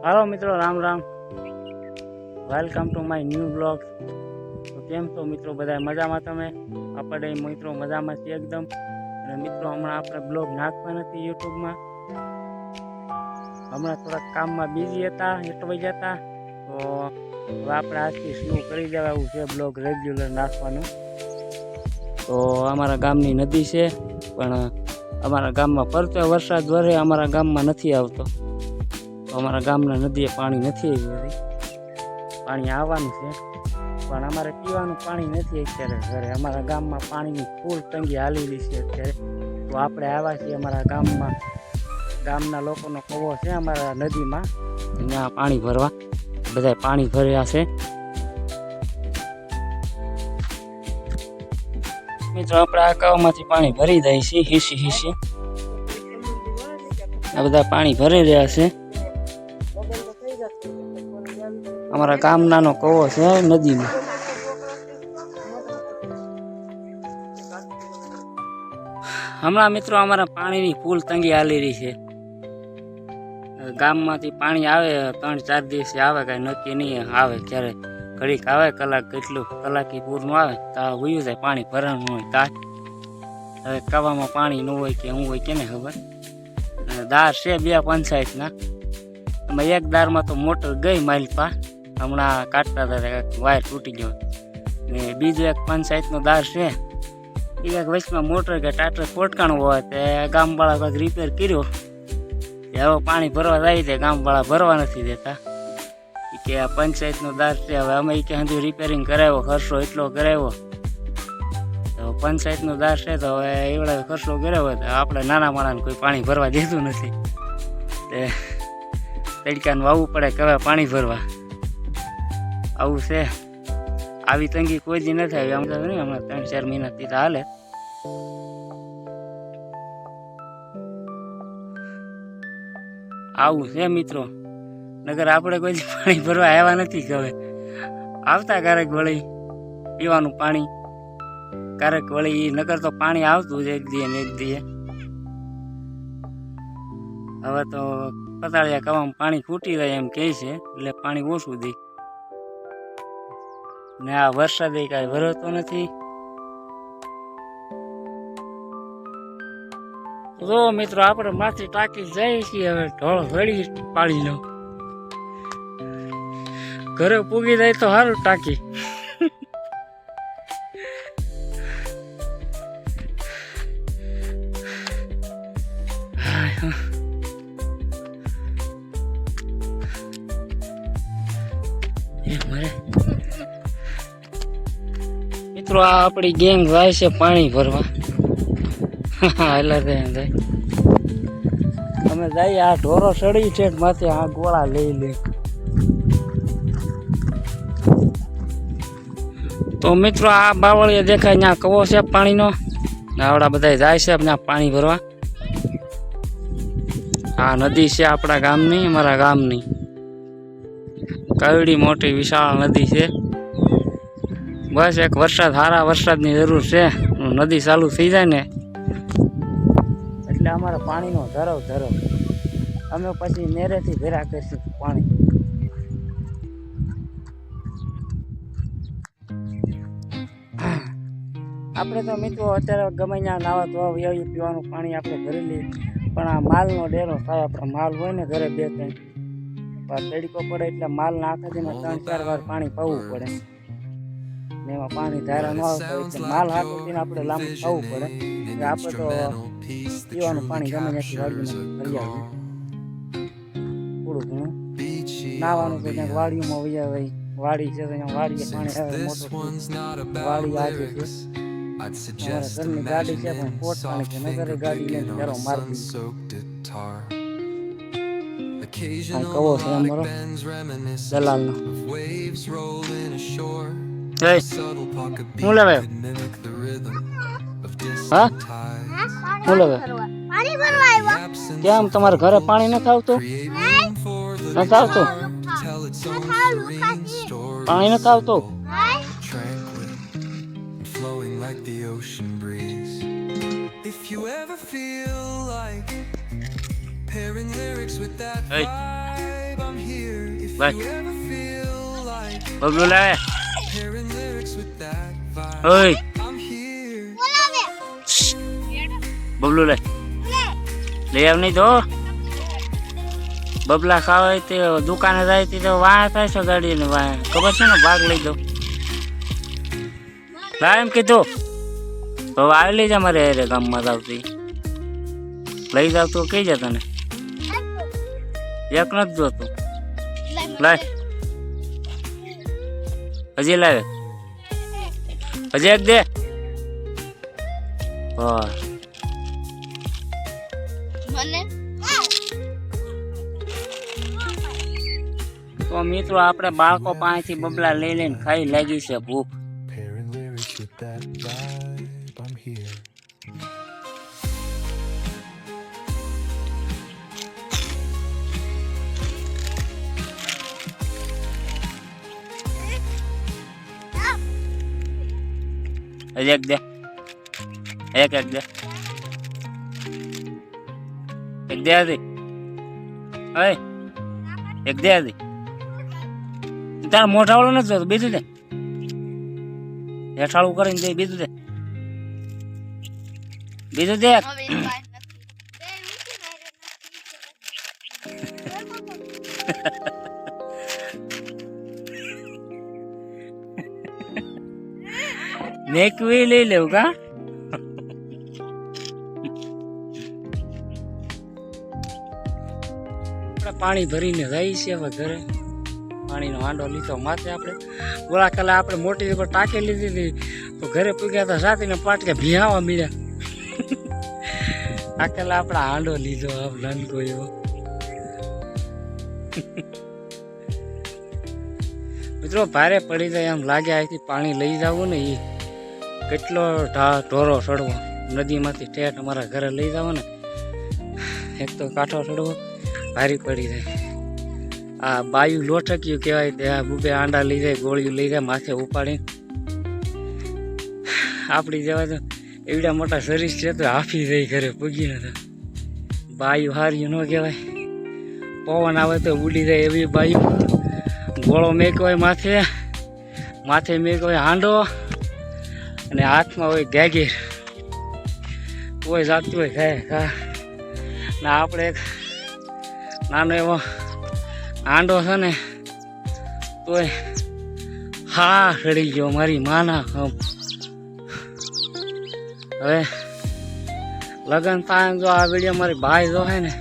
હાલો મિત્રો, Ram Ram, welcome to my new blog. તો કેમ છો મિત્રો, બધા મજામાં? તમે આપણે મિત્રો મજામાં છીએ એકદમ. અને મિત્રો હમણાં આપણે બ્લોગ નાખવા નથી યુટ્યુબમાં, હમણાં થોડાક કામમાં બિઝી હતા, એટલા જતા. તો હવે આપણે આજથી શરૂ કરી દેવા એવું છે બ્લોગ રેગ્યુલર નાખવાનું. તો અમારા ગામની નદી છે, પણ અમારા ગામમાં પડતો વરસાદ વરે અમારા ગામમાં નથી આવતો. અમારા ગામના નદીએ પાણી નથી આવ્યું, પાણી આવવાનું છે, પણ અમારે પીવાનું પાણી નથી અત્યારે ઘરે. અમારા ગામમાં પાણીની ફૂલ તંગી હાલેલી છે અત્યારે. તો આપણે આવ્યા છીએ અમારા ગામમાં, ગામના લોકોનો કૂવો છે અમારા નદીમાં, ત્યાં પાણી ભરવા. બધા પાણી ભર્યા છે. મિત્રો આપણે આ કૂવામાંથી પાણી ભરી દઈએ છીએ, હિસી હિસી. આ બધા પાણી ભરી રહ્યા છે. અમારા ગામનાનો કૂવો છે નદીમાં. હમણાં મિત્રો અમારા પાણીની ફૂલ તંગી હાલી રહી છે. ગામમાંથી પાણી આવે 3-4 દિવસે આવે, કઈ નક્કી નહીં આવે. ક્યારે ઘડીક આવે, કલાક કેટલું કલાકી પૂરનું આવે તો વયું જાય. પાણી ભરવાનું હોય તાર. હવે કવામાં પાણી ન હોય કે શું હોય કેને ખબર. દાર છે 2 પંચાયતના. એમાં એક દારમાં તો મોટર ગઈ માલપા, હમણાં કાઢતા હતા, વાયર તૂટી ગયો. ને બીજો એક પંચાયતનો દાર છે, એ એક વચમાં મોટર કે ટાટર ખોટકાણું હોય તે ગામવાળા કંઈક રિપેર કર્યો. હવે પાણી ભરવા જાય છે, ગામવાળા ભરવા નથી દેતા. કે આ પંચાયતનો દાર છે. હવે અમે કે હજુ રિપેરિંગ કરાવ્યો, ખર્ચો એટલો કરાવ્યો. તો પંચાયતનો દાર છે, તો હવે એવડો ખર્ચો કર્યો હોય તો આપણે નાના માણસને કોઈ પાણી ભરવા દેતું નથી. તે તડકાનું આવવું પડે કવે પાણી ભરવા. આવું છે. આવી તંગી કોઈ દી નથી આવી. આમ તો નહીં, હમણાં 3-4 મહિનાથી તો હાલે. આવું છે મિત્રો. નગર આપણે કોઈ પાણી ભરવા આવ્યા નથી. હવે આવતા ક્યારેક વળી પીવાનું પાણી, ક્યારેક વળી નગર તો પાણી આવતું જ એક દીએ ને એક દીએ. હવે તો પતાળિયા કવામાં પાણી ખૂટી જાય એમ કહે છે, એટલે પાણી ઓછું દે. ને આ વરસાદે કાંઈ ભરતો નથી. તો મિત્રો આપણે માથી ટાંકી જઈએ છીએ. હવે ઢોળ ભરી પાડી લો, ઘરે પૂગી જાય તો સારું ટાંકી. મિત્રો આ આપણી ગેંગ જાય છે પાણી ભરવા. એટલે જાય અમે જઈએ. આ ઢોરો ચડી છે માથે, આ ગોળા લઈ લે. તો મિત્રો આ બાવળીએ દેખાય, ત્યાં કવો છે પાણીનો. આવડા બધા જાય છે ત્યાં પાણી ભરવા. આ નદી છે આપણા ગામની, અમારા ગામની કવડી મોટી વિશાળ નદી છે. બસ એક સારા વરસાદની જરૂર છે. નદી ચાલુ થઈ જાય ને એટલે અમારે પાણીનો ધરવ અમે પછી નેરેથી ભેરા કરીશું પાણી. આપણે તો મિત્રો અત્યારે ગમે ત્યાં નાવા ધોવા વયા પીવાનું પાણી આપણે ભરી લઈએ. પણ આ માલનો ડેરો થાય. આપણે માલ હોય ને ઘરે 2-3 તડકો પડે એટલે માલના આખા દીમાં 3-4 વાર પાણી પાવું પડે. ને એમાં પાણી ધારા ન આવતો એટલે માલ હાથોથી આપણે લાંબુ પાવું પડે. એટલે આપણે તો પીવાનું પાણી ગમે ત્યાંથી વાડીમાં ભરી આવીએ. થોડું ઘણું નાવાનું તો ક્યાંક વાડીઓમાં વયા હોય. વાડી છે તો ત્યાં વાડીએ પાણી આવે. મોટો વાડી આજે છે. અમારા ઘરની ગાડી છે પણ પોટ પાણી છે. નગરે ગાડી લઈને ઘરો મારી કવો છે અમારો દલાલનો. હું લેવે હા હું લેવે કેમ તમારા ઘરે પાણી નથી આવતું? નથી આવતું? પાણી નથી આવતું? Like the ocean breeze. If you ever feel like pairing lyrics with that vibe, I'm here if Bye. you ever feel like બબલું લાવે pairing lyrics with that vibe. ઓય I'm here. બબલું લઈ લઈ આવ નહીં તો બબલા ખાવા હોય તે દુકાને જાય તે તો વાહ થાય છે ગાડીને વાહ ખબર છે ને ભાગ લઈ દો લાવ એમ કીધું હવે આવી લઈ જા મારે અરે ગામમાં જ આવતી લઈ જાવ તો કઈ જા તને એક નથી જોતું લાય હજી લાવે હજી એક દે હા તો મિત્રો આપણે બાળકો પાસેથી બબલા લઈ લઈને ખાઈ લાગી છે ભૂખ Pairing lyrics with that vibe. I'm here. હજી એક દે એક દે એક દે હજી ઓય એક દે હજી તારા મોઢા વાળો નથી જોતો બીજું દે હેઠાળું કરીને દે બીજું દે બીજું દે મેકવી લઈ લેવું કા આપણે પાણી ભરીને રહી છે હવે ઘરે પાણીનો હાંડો લીધો માથે આપણે ગોળા કલા આપણે મોટી ઉપર ટાંકી લીધી હતી તો ઘરે પૂગ્યા હતા સાથીને પાટકે ભીહાવા મળ્યા આકેલા આપણે હાંડો લીધો નાનકો એવો મિત્રો ભારે પડી જાય એમ લાગે અહીંથી પાણી લઈ જવું ને એ કેટલો ઢોરો ચડવો નદીમાંથી ઠેઠ અમારા ઘરે લઈ જાવ ને એક તો કાંઠો ચડવો ભારી પડી જાય આ બાયું લોટક્યું કહેવાય તે આ બુબે આંડા લઈ જાય ગોળીયું લઈ જાય માથે ઉપાડીને આપણી જેવા તો એવડા મોટા શરીર છે તો હાફી જાય ઘરે પૂગી નથી બાયું હાર્યું ન કહેવાય પવન આવે તો ઉડી જાય એવી બાયું ગોળો મેક હોય માથે મેક હોય હાંડો અને હાથમાં હોય ગેગીર કોઈ જાતું હોય ખાય ને આપણે એક નાનો એવો હાંડો છે ને તોય હા રડી ગયો મારી માના હમ હવે લગ્ન થાય જો આ વિડીયો મારી ભાઈ જોહે ને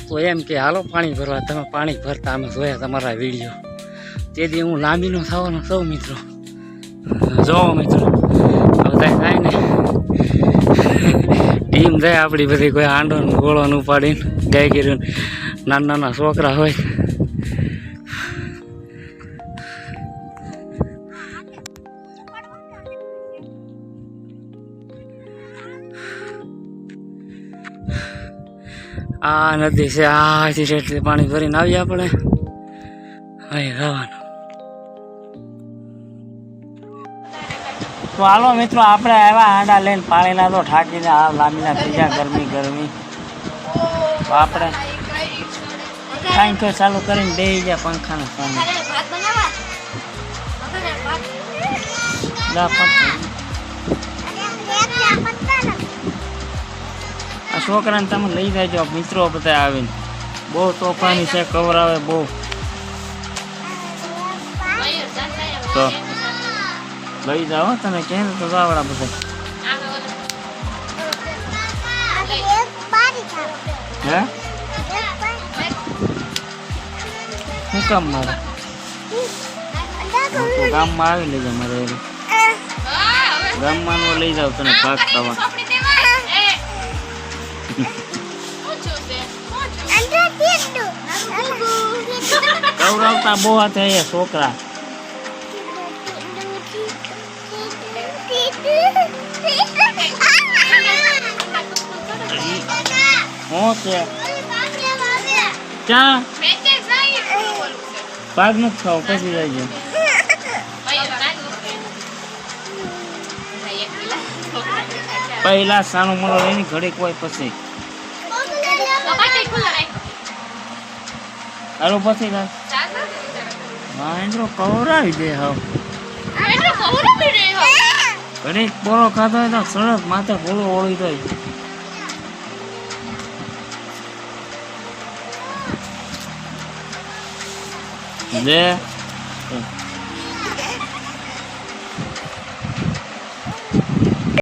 તો એમ કે હાલો પાણી ભરવા તમે પાણી ભરતા અમે જોયા તમારા વિડીયો તેથી હું લાંબીનો થવાનો સૌ મિત્રો જોવો મિત્રો બધા થાય ને ટીમ જાય આપણી બધી કોઈ હાંડો ગોળોનું ઉપાડીને ગાય ગીર્યું નાના નાના છોકરા હોય આ નદી છે આથી જેટલી પાણી ભરીને આવીએ આપણે અહીં રહેવાનું તો હાલો મિત્રો આપણે આવ્યા હાંડા લઈને પાણીના તો ઠાકીને આ લાંબીના થઈ ગયા ગરમી તો આપણે કાંઈ તો ચાલુ કરીને બેસી ગયા પંખાને સામે આ છોકરાને તમે લઈ જાજો મિત્રો બધા આવીને બહુ તોફાની છે કવરાવે બહુ તો લઈ જાઓ તમે કહે ને તો જાવડા બધા હે શું કામ મારે ગામમાં આવી લેજો મારે ગામમાં નો લઈ જાવ તને ભાગ ખાવા કવરાવતા બહુ હાથે છોકરા હું છે ક્યાં ભાગ નથી ખાવ પછી જાય પહેલા સાનું મળો એની ઘડીક હોય પછી હાલો પછી કાંઈ મહેન્દ્રો કવરાવી દે હવે ઘડીક બોલો ખાતો હોય તો સરસ માથે બોલો ઓળી જાય લે